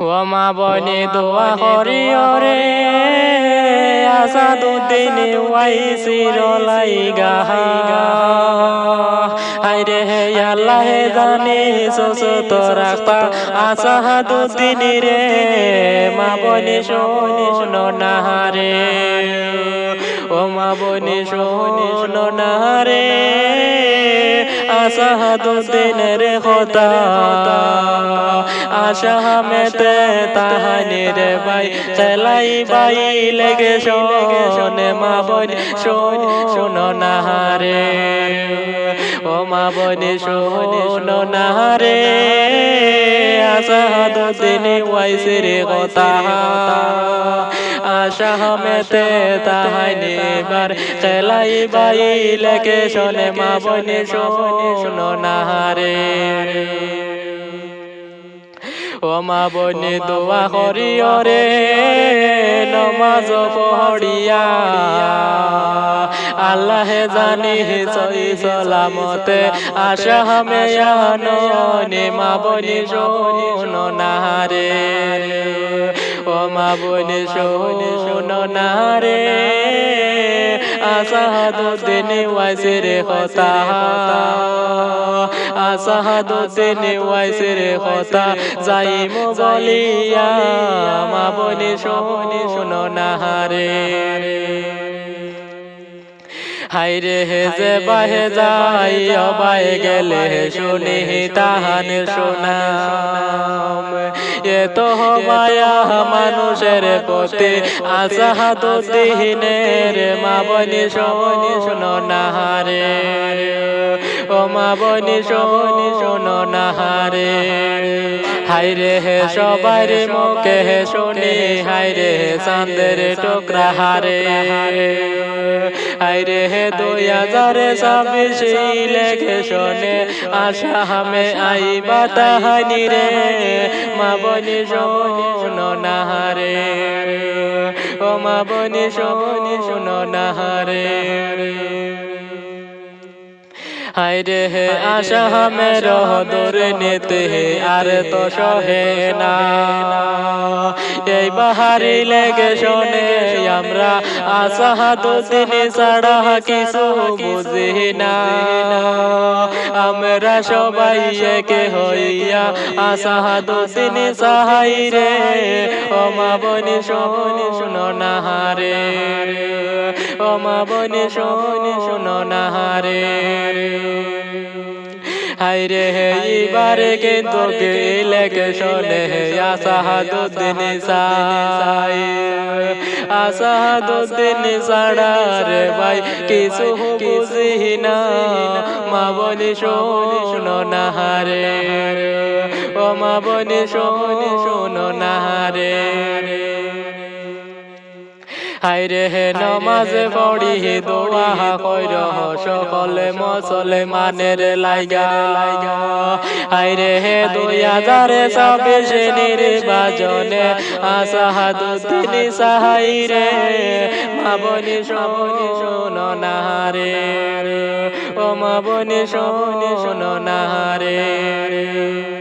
ও মা বনি দোয়া করিও রে আসাদুদ্দিন ওয়াইসির লাইগা হায়রে হে আল্লাহ জানি সুস্থ রাখতা আসাদুদ্দিন রে মা বনি শোনো না রে ও মা বনি শোনো না রে আসাদুদ্দিন রে খোদা আশা হামেতে তাহানি রে ভাই চেলাই বাই লেগে শোনে মা বনি শোনো না রে ও মা বনি শোনো না রে আসাদুদ্দিন ওয়াইসির কথা আশা হামেতে তাহানি বার চেলাই বাই লেগে শোনে মা বনি শোনো না রে ও মা বনি দোয়া করিও রে নমাজ পড়িয়া আল্লাহ জানি সই সালামতে আশা হামে আনো নে মা বনি শোনো না রে ও মা বনি শোনো না রে আসাদুদ্দিন ওয়াইসির কথা আসাদুদ্দিন ওয়াইসির কথা যাইম বলিয়া মা বনি শোনো না রে হাইরে হে যে বাহে যাই অবাই গেলে শুনি তাহান শোনাম এ তো মায়া মানুষের প্রতি আসাদুদ্দিনের মা বনি শোনো না রে ও মা বনি শোনো না রে হাইরে হে সবার মুখে শুনি হাইরে চাঁদের টুকরা হারে হাইরে হে 2026 লেখে শোনে আশা হামে আইবা তাহানি রে মা বনি শোনো না রে ও মা বনি শোনো না রে হায়রে হে আশা হামের দুর্নীতি আর তো সহে না এই বাহারি লেগে শোনে আমরা আসাদুদ্দিন ছাড়া কিছু বুঝি না আমরা সবাই একে হইয়া আসাদুদ্দিন সাহাই রে ও মা বনি শোনো না রে ও মা বনি শোনো না রে হায়রে হে এবারে কিন্তু ইলেকশনে আসাদুদ্দিন সাই আসাদুদ্দিন ছাড়া রে ভাই কিছু বুঝি না মা বনি শোনো না রে ও মা বনি শোনো না রে হায়রে হে নমাজ পড়ি দোয়া কইর সকলে মুসলমানের লাইগা হায়রে হে 2026 নির্বাচনে আসাদুদ্দিন সাহাই রে মা বনি শোনো না রে ও মা বনি শোনো না রে